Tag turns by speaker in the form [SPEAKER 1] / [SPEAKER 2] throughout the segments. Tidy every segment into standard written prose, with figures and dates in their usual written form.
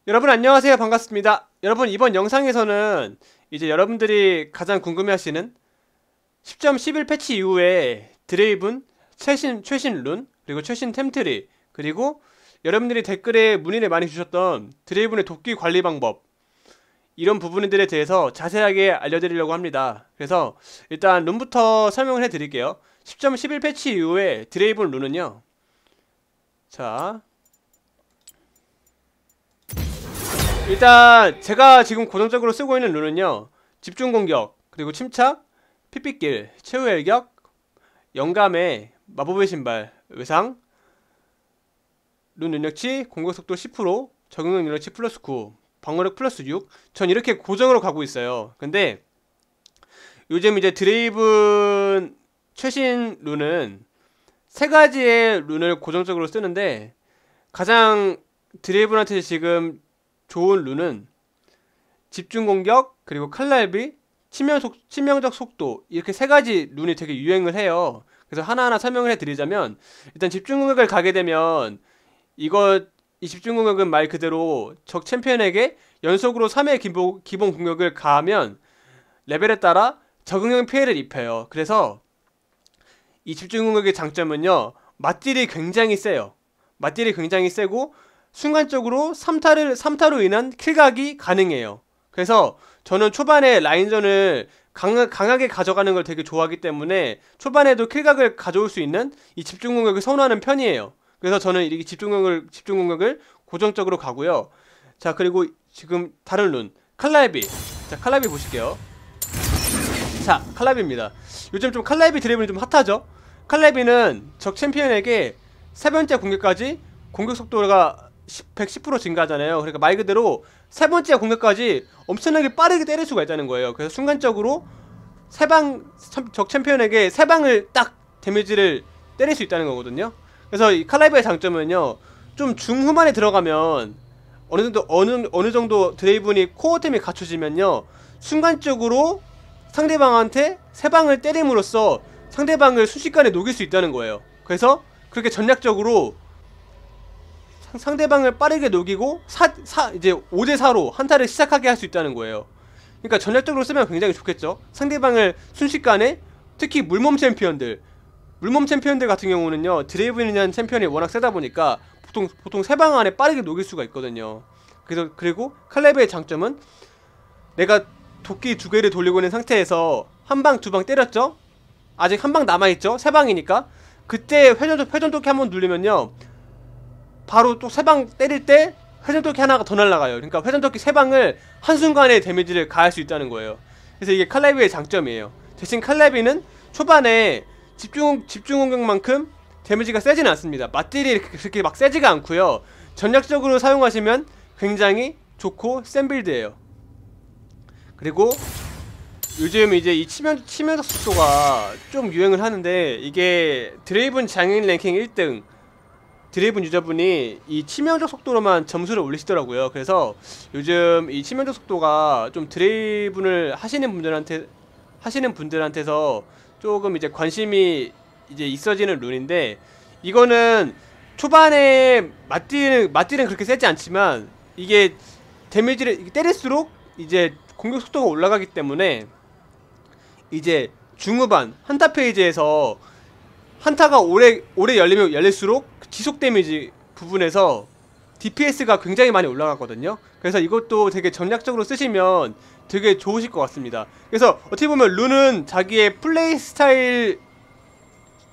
[SPEAKER 1] 여러분 안녕하세요. 반갑습니다. 여러분 이번 영상에서는 이제 여러분들이 가장 궁금해하시는 10.11 패치 이후에 드레이븐 최신 룬 그리고 최신 템트리 그리고 여러분들이 댓글에 문의를 많이 주셨던 드레이븐의 도끼 관리 방법 이런 부분들에 대해서 자세하게 알려드리려고 합니다. 그래서 일단 룬부터 설명을 해드릴게요. 10.11 패치 이후에 드레이븐 룬은요, 자 일단 제가 지금 고정적으로 쓰고 있는 룬은요, 집중공격, 그리고 침착, 핏빛길, 최후의 일격, 영감의 마법의 신발, 외상, 룬 능력치, 공격속도 10%, 적응력 능력치 플러스 9, 방어력 플러스 6. 전 이렇게 고정으로 가고 있어요. 근데 요즘 이제 드레이븐 최신 룬은 세 가지의 룬을 고정적으로 쓰는데, 가장 드레이븐한테 지금 좋은 룬은 집중공격, 그리고 칼날비, 치명적 속도, 이렇게 세 가지 룬이 되게 유행을 해요. 그래서 하나하나 설명을 해드리자면, 일단 집중공격을 가게 되면 이 집중공격은 말 그대로 적 챔피언에게 연속으로 3회 기본 공격을 가하면 레벨에 따라 적응형 피해를 입혀요. 그래서 이 집중공격의 장점은요, 맞딜이 굉장히 세요. 맞딜이 굉장히 세고 순간적으로 3타로 인한 킬각이 가능해요. 그래서 저는 초반에 라인전을 강하게 가져가는 걸 되게 좋아하기 때문에 초반에도 킬각을 가져올 수 있는 이 집중공격을 선호하는 편이에요. 그래서 저는 이렇게 집중공격을 고정적으로 가고요. 자, 그리고 지금 다른 룬 칼날비. 자, 칼날비 보실게요. 자, 칼날비입니다. 요즘 좀 칼날비 드래곤이 좀 핫하죠? 칼날비는 적 챔피언에게 세 번째 공격까지 공격 속도가 110% 증가하잖아요. 그러니까 말 그대로 세 번째 공격까지 엄청나게 빠르게 때릴 수가 있다는 거예요. 그래서 순간적으로 적 챔피언에게 세 방을 딱 데미지를 때릴 수 있다는 거거든요. 그래서 이 칼라이브의 장점은요, 좀 중후반에 들어가면 어느 정도 드레이븐이 코어템이 갖춰지면요, 순간적으로 상대방한테 세 방을 때림으로써 상대방을 순식간에 녹일 수 있다는 거예요. 그래서 그렇게 전략적으로 상대방을 빠르게 녹이고 이제 5대4로 한타를 시작하게 할 수 있다는 거예요. 그러니까 전략적으로 쓰면 굉장히 좋겠죠. 상대방을 순식간에, 특히 물몸 챔피언들 같은 경우는요, 드레이븐이라는 챔피언이 워낙 세다 보니까 보통 세 방 안에 빠르게 녹일 수가 있거든요. 그리고 칼레브의 장점은, 내가 도끼 2개를 돌리고 있는 상태에서 한 방, 두 방 때렸죠? 아직 한 방 남아있죠? 세 방이니까. 그때 회전도끼 한번 누르면요, 바로 또 세 방 때릴 때 회전도끼 하나가 더 날아가요. 그러니까 회전도끼 세 방을 한순간에 데미지를 가할 수 있다는 거예요. 그래서 이게 칼날비의 장점이에요. 대신 칼날비는 초반에 집중공격만큼 데미지가 세지는 않습니다. 맞딜이 그렇게 막 세지가 않고요. 전략적으로 사용하시면 굉장히 좋고 센 빌드예요. 그리고 요즘 이제 이 치명적 속도가 좀 유행을 하는데, 이게 드레이븐 장애인 랭킹 1등 드레이븐 유저분이 이 치명적 속도로만 점수를 올리시더라고요. 그래서 요즘 이 치명적 속도가 좀 드레이븐을 하시는 분들한테서 조금 이제 관심이 이제 있어지는 룬인데, 이거는 초반에 맞딜은 그렇게 세지 않지만, 이게 데미지를 때릴수록 이제 공격 속도가 올라가기 때문에, 이제 중후반 한타 페이지에서 한타가 오래 열릴수록 지속 데미지 부분에서 DPS가 굉장히 많이 올라가거든요. 그래서 이것도 되게 전략적으로 쓰시면 되게 좋으실 것 같습니다. 그래서 어떻게 보면 룬은 자기의 플레이 스타일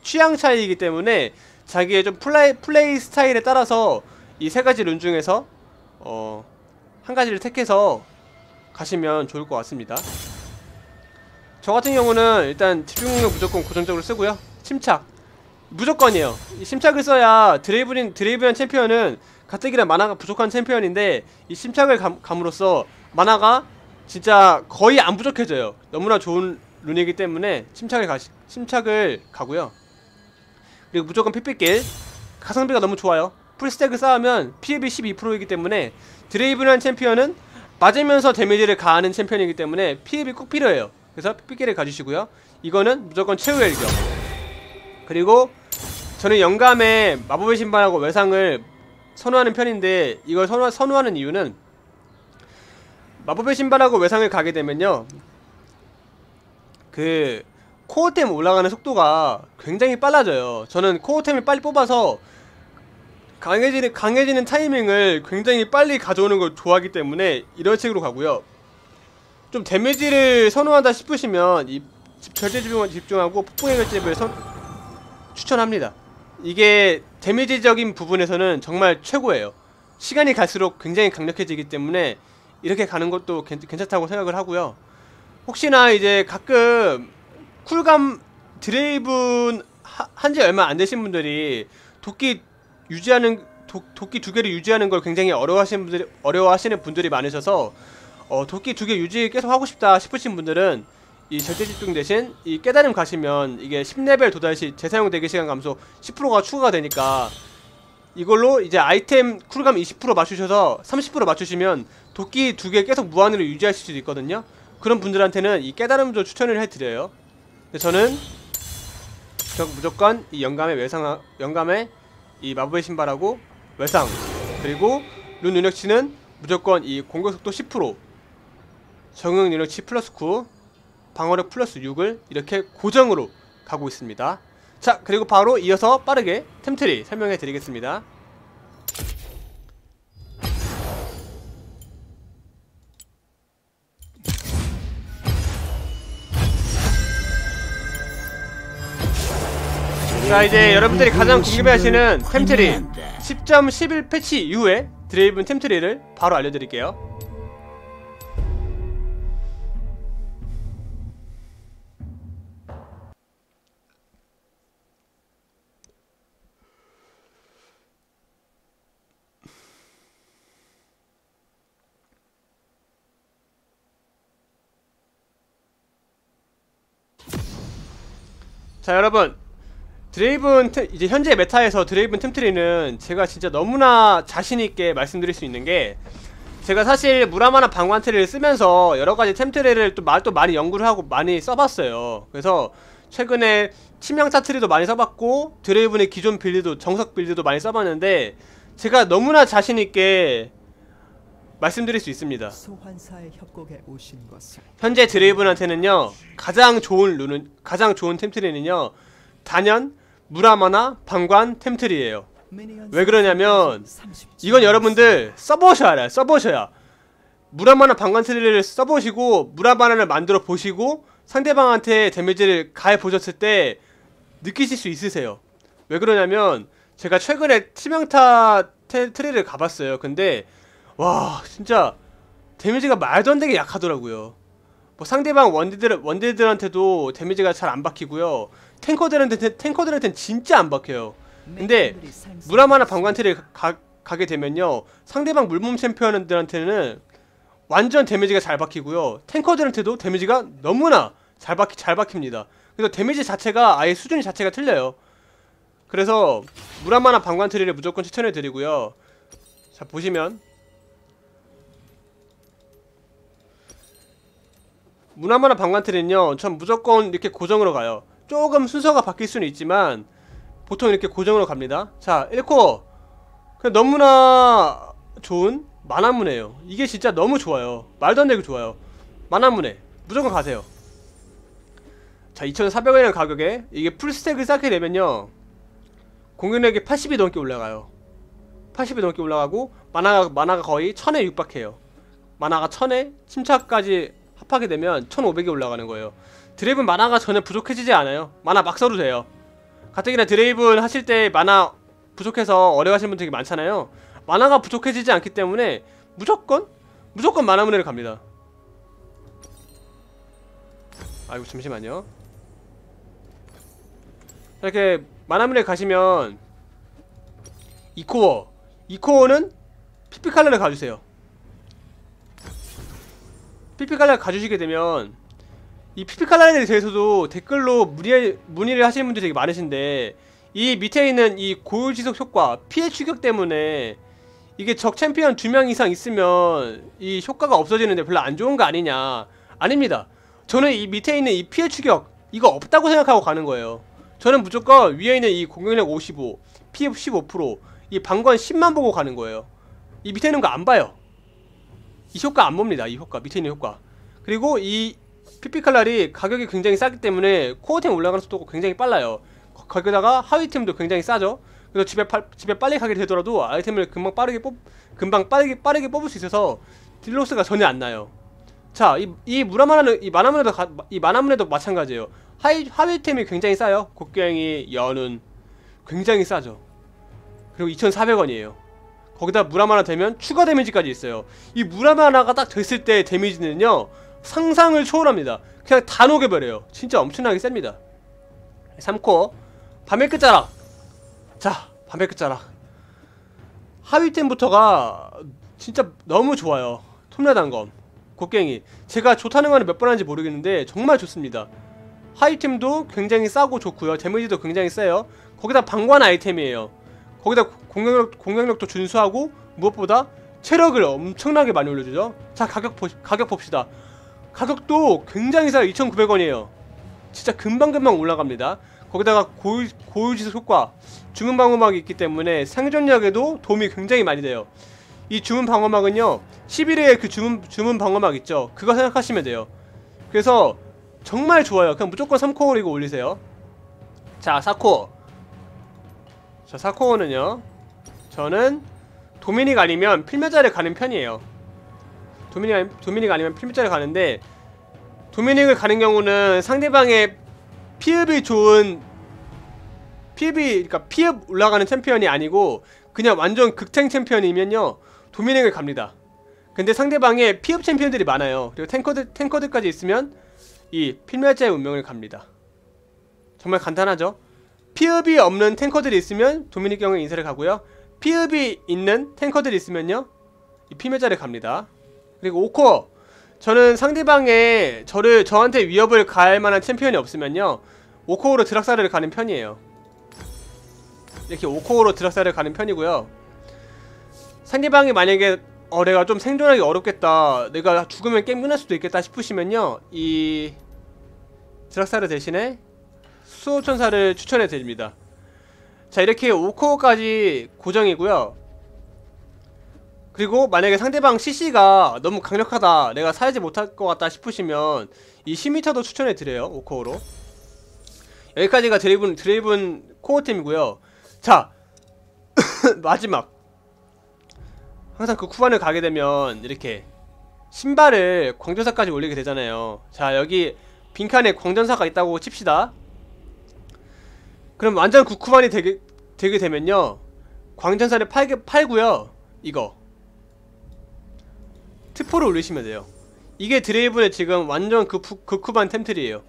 [SPEAKER 1] 취향 차이이기 때문에 자기의 좀 플레이 스타일에 따라서 이 세 가지 룬 중에서 한 가지를 택해서 가시면 좋을 것 같습니다. 저 같은 경우는 일단 집중력 무조건 고정적으로 쓰고요. 침착 무조건이에요. 이 침착을 써야 드레이브한 챔피언은 가뜩이나 마나가 부족한 챔피언인데, 이 침착을 감으로써 마나가 진짜 거의 안 부족해져요. 너무나 좋은 룬이기 때문에 침착을 가고요. 그리고 무조건 핏빛길, 가성비가 너무 좋아요. 풀스택을 쌓으면 피해비 12%이기 때문에 드레이브한 챔피언은 맞으면서 데미지를 가하는 챔피언이기 때문에 피해비 꼭 필요해요. 그래서 핏빛길을 가주시고요. 이거는 무조건 최후의 일격. 그리고 저는 영감의 마법의 신발하고 외상을 선호하는 편인데, 이걸 선호하는 이유는 마법의 신발하고 외상을 가게 되면요, 그 코어템 올라가는 속도가 굉장히 빨라져요. 저는 코어템을 빨리 뽑아서 강해지는 타이밍을 굉장히 빨리 가져오는 걸 좋아하기 때문에 이런 식으로 가고요. 좀 데미지를 선호한다 싶으시면 이 결제 집중하고 폭풍의 결집을 추천합니다. 이게 데미지적인 부분에서는 정말 최고예요. 시간이 갈수록 굉장히 강력해지기 때문에 이렇게 가는 것도 괜찮다고 생각을 하고요. 혹시나 이제 가끔 쿨감 드레이븐 한지 얼마 안 되신 분들이 도끼 두 개를 유지하는 걸 굉장히 어려워하시는 분들이 많으셔서 도끼 2개 유지 계속 하고 싶다 싶으신 분들은 이 절대 집중 대신 이 깨달음 가시면 이게 10레벨 도달 시 재사용 대기 시간 감소 10%가 추가가 되니까 이걸로 이제 아이템 쿨감 20% 맞추셔서 30% 맞추시면 도끼 2개 계속 무한으로 유지하실 수도 있거든요. 그런 분들한테는 이 깨달음도 추천을 해드려요. 근데 저는 무조건 이 영감의 이 마법의 신발하고 외상, 그리고 룬 능력치는 무조건 이 공격속도 10%, 적응 능력치 플러스 9, 방어력 플러스 6을 이렇게 고정으로 가고 있습니다. 자, 그리고 바로 이어서 빠르게 템트리 설명해 드리겠습니다. 자, 이제 여러분들이 가장 궁금해하시는 템트리 10.11 패치 이후에 드레이븐 템트리를 바로 알려드릴게요. 자, 여러분, 이제 현재 메타에서 드레이븐 템트리는 제가 진짜 너무나 자신있게 말씀드릴 수 있는 게, 제가 사실 무라마나 방관트리를 쓰면서 여러가지 템트리를 또 많이 연구를 하고 많이 써봤어요. 그래서 최근에 치명타 트리도 많이 써봤고 드레이븐의 기존 빌드도, 정석 빌드도 많이 써봤는데, 제가 너무나 자신있게 말씀드릴 수 있습니다. 현재 드레이븐한테는요, 가장 좋은 템트리는요, 단연 무라마나 방관 템트리예요. 왜 그러냐면 이건 여러분들 써보셔야 알아요. 써보셔야. 무라마나 방관 템트리를 써보시고 무라마나를 만들어 보시고 상대방한테 데미지를 가해보셨을 때 느끼실 수 있으세요. 왜 그러냐면 제가 최근에 치명타 트리를 가봤어요. 근데 와, 진짜 데미지가 말도 안 되게 약하더라고요. 뭐 상대방 원딜들한테도 데미지가 잘 안 박히고요. 탱커들한테는 진짜 안 박혀요. 근데 무라마나 방관트를 가게 되면요, 상대방 물몸 챔피언들한테는 완전 데미지가 잘 박히고요, 탱커들한테도 데미지가 너무나 잘 박힙니다. 그래서 데미지 자체가 아예 수준이 자체가 틀려요. 그래서 무라마나 방관트리를 무조건 추천해드리고요. 자, 보시면 무라마나 방관트리는요, 전 무조건 이렇게 고정으로 가요. 조금 순서가 바뀔 수는 있지만 보통 이렇게 고정으로 갑니다. 자, 1코어 그냥 너무나 좋은 만화문이에요. 이게 진짜 너무 좋아요. 말도 안 되게 좋아요. 만화문에 무조건 가세요. 자, 2,400원이라는 가격에 이게 풀스택을 쌓게 되면요, 공격력이 80이 넘게 올라가요. 80이 넘게 올라가고 만화가 거의 1000에 육박해요. 만화가 1000에 침착까지 합하게 되면 1500이 올라가는 거예요. 드레이븐 만화가 전혀 부족해지지 않아요. 만화 막 써도 돼요. 가뜩이나 드레이븐 하실 때 만화 부족해서 어려워하시는 분들 되게 많잖아요. 만화가 부족해지지 않기 때문에 무조건 만화문에를 갑니다. 아이고, 잠시만요. 이렇게 만화문에 가시면 2코어는 피피칼라를 가주세요. 피피칼라를 가주시게 되면 이 피피칼라에 대해서도 댓글로 문의를 하시는 분들이 되게 많으신데, 이 밑에 있는 이 고율지속 효과, 피해 추격 때문에 이게 적 챔피언 2명 이상 있으면 이 효과가 없어지는데 별로 안 좋은 거 아니냐. 아닙니다. 저는 이 밑에 있는 이 피해 추격 이거 없다고 생각하고 가는 거예요. 저는 무조건 위에 있는 이 공격력 55, 피해 15%, 이 방관 10만 보고 가는 거예요. 이 밑에 있는 거 안 봐요. 이 효과 안 봅니다. 이 효과, 밑에 있는 효과. 그리고 이 피피칼날이 가격이 굉장히 싸기 때문에 코어템 올라가는 속도가 굉장히 빨라요. 거기다가 하위템도 굉장히 싸죠. 그래서 집에 빨리 가게 되더라도 아이템을 금방 빠르게 뽑을 수 있어서 딜로스가 전혀 안 나요. 자, 이 만화문에도 마찬가지예요. 하위템이 굉장히 싸요. 곡괭이, 연운 굉장히 싸죠. 그리고 2,400원이에요. 거기다 물함 하나 되면 추가 데미지까지 있어요. 이 물함 하나가 딱 됐을 때 데미지는요 상상을 초월합니다. 그냥 다 녹여버려요. 진짜 엄청나게 셉니다. 3코어 밤의 끝자락. 자, 밤의 끝자락 하위템부터가 진짜 너무 좋아요. 톱라단검, 곡괭이. 제가 좋다는 거는 몇 번 하는지 모르겠는데 정말 좋습니다. 하위템도 굉장히 싸고 좋고요. 데미지도 굉장히 세요. 거기다 방관 아이템이에요. 거기다 공격력도 준수하고 무엇보다 체력을 엄청나게 많이 올려주죠. 자, 가격 봅시다. 가격도 굉장히 싸요. 2,900원이에요 진짜 금방금방 올라갑니다. 거기다가 고유지속 효과, 주문 방어막이 있기 때문에 생존력에도 도움이 굉장히 많이 돼요. 이 주문 방어막은요 11회의 그 주문 방어막 있죠. 그거 생각하시면 돼요. 그래서 정말 좋아요. 그냥 무조건 3코어로 이거 올리세요. 자, 4코어. 자, 4코어는요 저는 도미닉 아니면 필메자를 가는 편이에요. 도미닉 아니면 필메자를 가는데, 도미닉을 가는 경우는 상대방의 피읍이 좋은 그러니까 피읍 올라가는 챔피언이 아니고 그냥 완전 극탱 챔피언이면요 도미닉을 갑니다. 근데 상대방에 피읍 챔피언들이 많아요. 그리고 탱커들까지 있으면 이 필메자의 운명을 갑니다. 정말 간단하죠? 피읍이 없는 탱커들이 있으면 도미닉 경의 인사를 가고요. 피읍이 있는 탱커들이 있으면요 이 필메자를 갑니다. 그리고 5코어. 저는 상대방에 저한테 위협을 가할 만한 챔피언이 없으면요 5코어로 드락사를 가는 편이에요. 이렇게 5코어로 드락사를 가는 편이고요. 상대방이 만약에 내가 좀 생존하기 어렵겠다, 내가 죽으면 게임 끝날 수도 있겠다 싶으시면요 이 드락사를 대신에 수호천사를 추천해 드립니다. 자, 이렇게 5코어까지 고정이고요. 그리고 만약에 상대방 CC가 너무 강력하다, 내가 살지 못할 것 같다 싶으시면 이 10m도 추천해 드려요. 5코어로. 여기까지가 드레이븐 코어팀이고요. 자, 마지막. 항상 그 쿠반을 가게 되면 이렇게 신발을 광전사까지 올리게 되잖아요. 자, 여기 빈칸에 광전사가 있다고 칩시다. 그럼 완전 구쿠반이 되게 되면요 광전사를 팔고요 이거 트포를 올리시면 돼요. 이게 드레이븐의 지금 완전 극후반 템트리에요.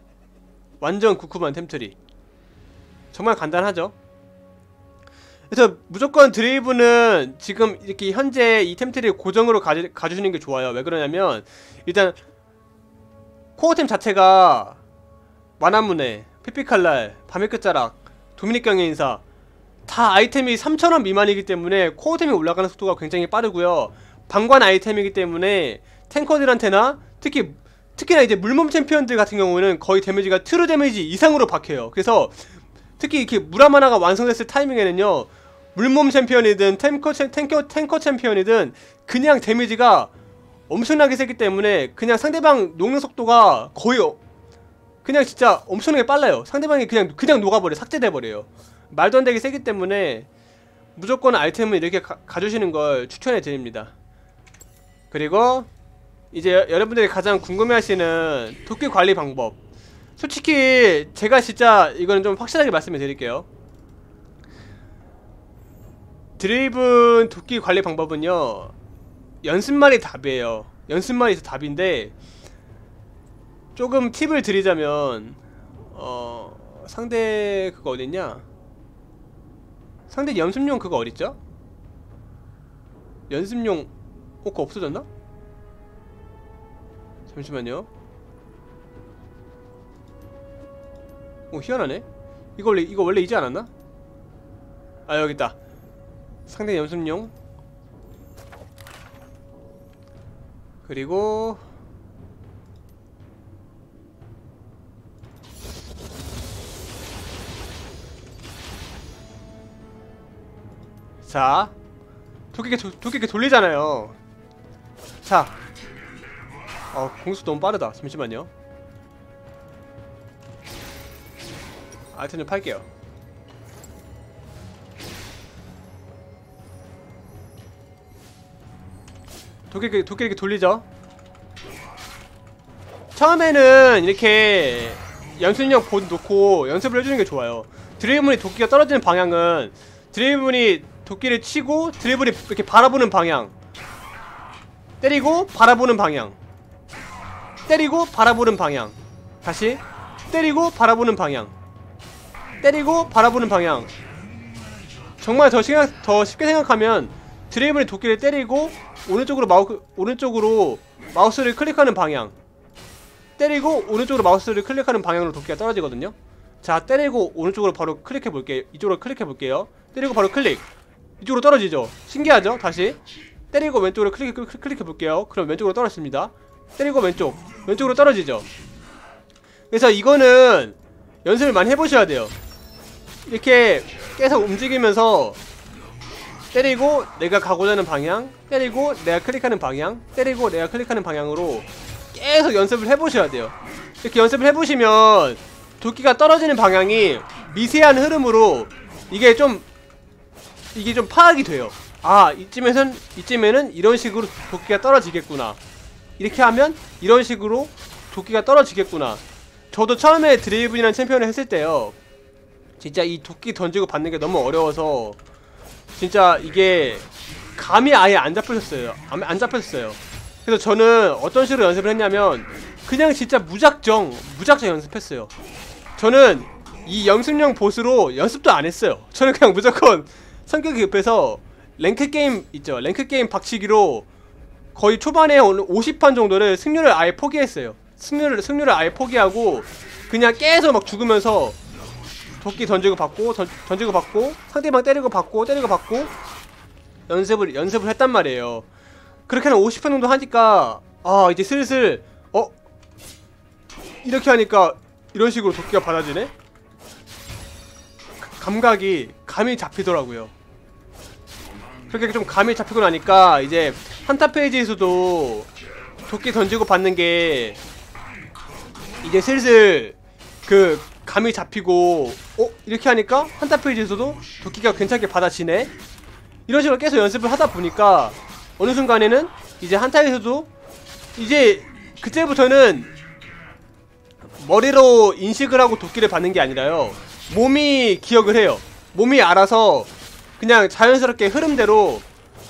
[SPEAKER 1] 완전 극후반 템트리. 정말 간단하죠. 그래서 무조건 드레이븐은 지금 이렇게 현재 이 템트리를 고정으로 가주시는 게 좋아요. 왜 그러냐면 일단 코어템 자체가 만화문에, 피피칼날, 밤의 끝자락, 도미닉 경의 인사 다 아이템이 3,000원 미만이기 때문에 코어템이 올라가는 속도가 굉장히 빠르고요. 방관 아이템이기 때문에 탱커들한테나 특히나 이제 물몸 챔피언들 같은 경우는 거의 데미지가 트루 데미지 이상으로 박혀요. 그래서 특히 이렇게 물함 하나가 완성됐을 타이밍에는요 물몸 챔피언이든 탱커 챔피언이든 그냥 데미지가 엄청나게 세기 때문에 그냥 상대방 녹는 속도가 거의 그냥 진짜 엄청나게 빨라요. 상대방이 그냥 녹아버려, 삭제돼버려요. 말도 안 되게 세기 때문에 무조건 아이템을 이렇게 가주시는 걸 추천해드립니다. 그리고 이제 여러분들이 가장 궁금해하시는 도끼 관리 방법. 솔직히 제가 진짜 이거는 좀 확실하게 말씀을 드릴게요. 드레이븐 도끼 관리 방법은요 연습만이 답이에요. 연습만이 답인데, 조금 팁을 드리자면 상대 그거 어딨냐? 상대 연습용 그거 어딨죠? 연습용 그거 없어졌나? 잠시만요. 희한하네. 이거 원래 이지 않았나? 아, 여기있다. 상대 연습용. 그리고 자, 도끼 돌리잖아요. 자, 공수 너무 빠르다. 잠시만요. 아이템 좀 팔게요. 도끼 이렇게 돌리죠. 처음에는 이렇게 연습용 보드 놓고 연습을 해주는 게 좋아요. 드레이븐이 도끼가 떨어지는 방향은 드레이븐이 도끼를 치고 드레이븐이 이렇게 바라보는 방향, 때리고 바라보는 방향, 때리고 바라보는 방향, 다시 때리고 바라보는 방향, 때리고 바라보는 방향. 정말 더 쉽게 생각하면 드레이븐이 도끼를 때리고 오른쪽으로 마우스를 클릭하는 방향, 때리고 오른쪽으로 마우스를 클릭하는 방향으로 도끼가 떨어지거든요. 자, 때리고 오른쪽으로 바로 클릭해볼게요. 이쪽으로 클릭해볼게요. 때리고 바로 클릭. 이쪽으로 떨어지죠. 신기하죠? 다시 때리고 왼쪽으로 클릭해볼게요. 그럼 왼쪽으로 떨어집니다. 때리고 왼쪽으로 떨어지죠. 그래서 이거는 연습을 많이 해보셔야 돼요. 이렇게 계속 움직이면서 때리고 내가 가고자 하는 방향, 때리고 내가 클릭하는 방향, 때리고 내가 클릭하는 방향으로 계속 연습을 해보셔야 돼요. 이렇게 연습을 해보시면 도끼가 떨어지는 방향이 미세한 흐름으로 이게 좀 파악이 돼요. 아, 이쯤에는 이런 식으로 도끼가 떨어지겠구나. 이렇게 하면 이런 식으로 도끼가 떨어지겠구나. 저도 처음에 드레이븐이라는 챔피언을 했을 때요, 진짜 이 도끼 던지고 받는 게 너무 어려워서 진짜 이게 감이 아예 안 잡혔어요. 그래서 저는 어떤 식으로 연습을 했냐면 그냥 진짜 무작정 연습했어요. 저는 이 연습용 보스로 연습도 안 했어요. 저는 그냥 무조건 성격이 급해서 랭크게임 있죠, 랭크게임 박치기로 거의 초반에 50판 정도를 승률을 아예 포기했어요. 승률을 아예 포기하고 그냥 계속 막 죽으면서 도끼 던지고 받고 던지고 받고 상대방 때리고 받고 연습을 했단 말이에요. 그렇게 한 50판 정도 하니까 이제 슬슬 이렇게 하니까 이런 식으로 도끼가 받아지네? 감이 잡히더라고요. 그렇게 좀 감이 잡히고 나니까 이제 한타 페이지에서도 도끼 던지고 받는 게 이제 슬슬 그 감이 잡히고 이렇게 하니까 한타 페이지에서도 도끼가 괜찮게 받아지네? 이런 식으로 계속 연습을 하다 보니까 어느 순간에는 이제 한타에서도 이제 그때부터는 머리로 인식을 하고 도끼를 받는 게 아니라요, 몸이 기억을 해요. 몸이 알아서 그냥 자연스럽게 흐름대로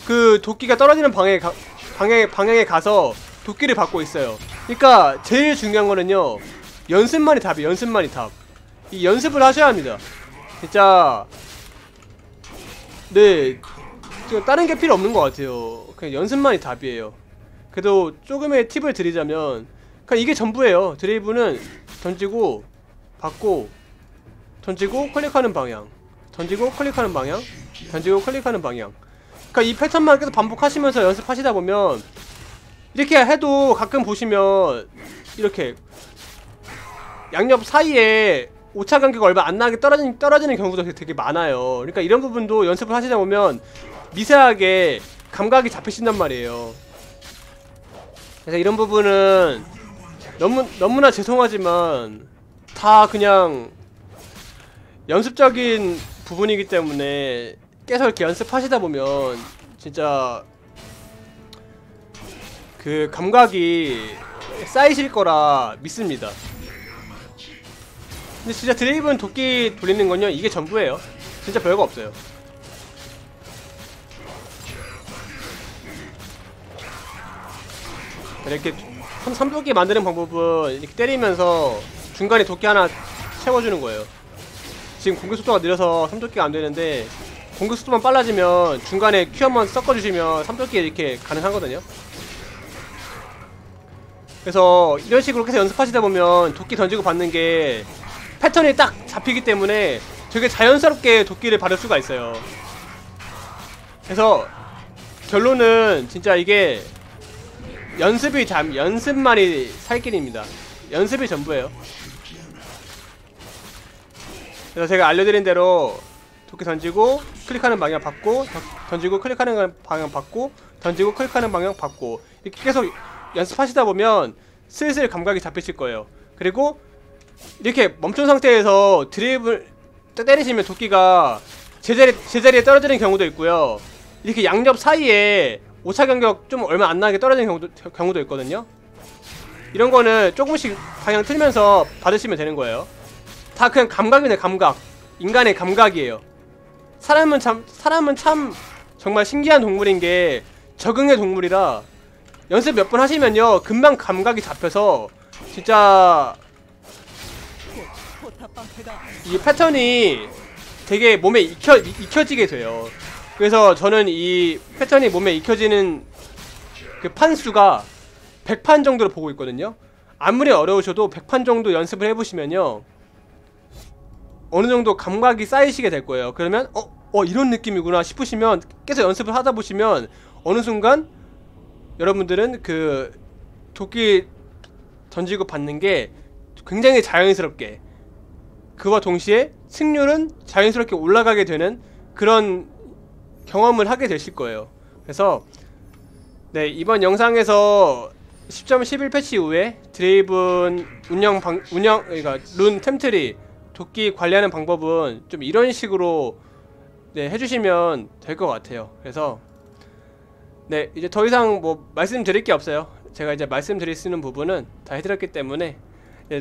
[SPEAKER 1] 그 도끼가 떨어지는 방향에 가서 도끼를 받고 있어요. 그러니까 제일 중요한 거는요, 연습만이 답이에요. 연습만이 답. 이 연습을 하셔야 합니다. 진짜. 네, 다른 게 필요 없는 것 같아요. 그냥 연습만이 답이에요. 그래도 조금의 팁을 드리자면 그냥 이게 전부예요. 드레이브는 던지고 받고 던지고 클릭하는 방향, 던지고 클릭하는 방향, 던지고 클릭하는 방향. 그러니까 이 패턴만 계속 반복하시면서 연습하시다 보면 이렇게 해도 가끔 보시면 이렇게 양옆 사이에 오차 간격이 얼마 안 나게 떨어지는 경우도 되게 많아요. 그러니까 이런 부분도 연습을 하시다 보면 미세하게 감각이 잡히신단 말이에요. 그래서 이런 부분은 너무나 죄송하지만 다 그냥 연습적인 부분이기 때문에 계속 이렇게 연습하시다 보면 진짜 그 감각이 쌓이실 거라 믿습니다. 근데 진짜 드레이븐 도끼 돌리는 건요, 이게 전부예요. 진짜 별거 없어요. 이렇게 삼도끼 만드는 방법은 이렇게 때리면서 중간에 도끼 하나 채워주는 거예요. 지금 공격 속도가 느려서 삼도끼가 안 되는데 공격 속도만 빨라지면 중간에 큐 한번 섞어주시면 삼도끼 이렇게 가능하거든요. 그래서 이런 식으로 계속 연습하시다 보면 도끼 던지고 받는 게 패턴이 딱 잡히기 때문에 되게 자연스럽게 도끼를 받을 수가 있어요. 그래서 결론은 진짜 이게 연습만이 살 길입니다. 연습이 전부예요. 그래서 제가 알려드린 대로 도끼 던지고 클릭하는 방향 받고 던지고 클릭하는 방향 받고 던지고 클릭하는 방향 받고 이렇게 계속 연습하시다 보면 슬슬 감각이 잡히실 거예요. 그리고 이렇게 멈춘 상태에서 드립을 때리시면 도끼가 제자리에 떨어지는 경우도 있고요. 이렇게 양옆 사이에 오차 간격 좀 얼마 안 나게 떨어지는 경우도 있거든요. 이런 거는 조금씩 방향 틀면서 받으시면 되는 거예요. 다 그냥 감각이네, 감각. 인간의 감각이에요. 사람은 참 정말 신기한 동물인 게 적응의 동물이라 연습 몇 번 하시면요 금방 감각이 잡혀서 진짜 이 패턴이 되게 몸에 익혀지게 돼요. 그래서 저는 이 패턴이 몸에 익혀지는 그 판수가 100판 정도로 보고 있거든요. 아무리 어려우셔도 100판 정도 연습을 해보시면요 어느정도 감각이 쌓이시게 될 거예요. 그러면 이런 느낌이구나 싶으시면 계속 연습을 하다 보시면 어느 순간 여러분들은 그 도끼 던지고 받는 게 굉장히 자연스럽게, 그와 동시에 승률은 자연스럽게 올라가게 되는 그런 경험을 하게 되실 거예요. 그래서 네, 이번 영상에서 10.11 패치 이후에 드레이븐 그러니까 룬 템트리 도끼 관리하는 방법은 좀 이런 식으로 네, 해주시면 될 것 같아요. 그래서 네, 이제 더 이상 뭐 말씀드릴 게 없어요. 제가 이제 말씀드릴 수 있는 부분은 다 해드렸기 때문에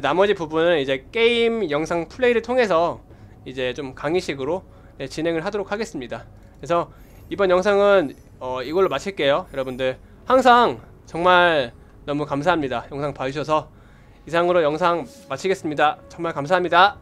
[SPEAKER 1] 나머지 부분은 이제 게임 영상 플레이를 통해서 이제 좀 강의식으로 네, 진행을 하도록 하겠습니다. 그래서 이번 영상은 이걸로 마칠게요. 여러분들 항상 정말 너무 감사합니다. 영상 봐주셔서. 이상으로 영상 마치겠습니다. 정말 감사합니다.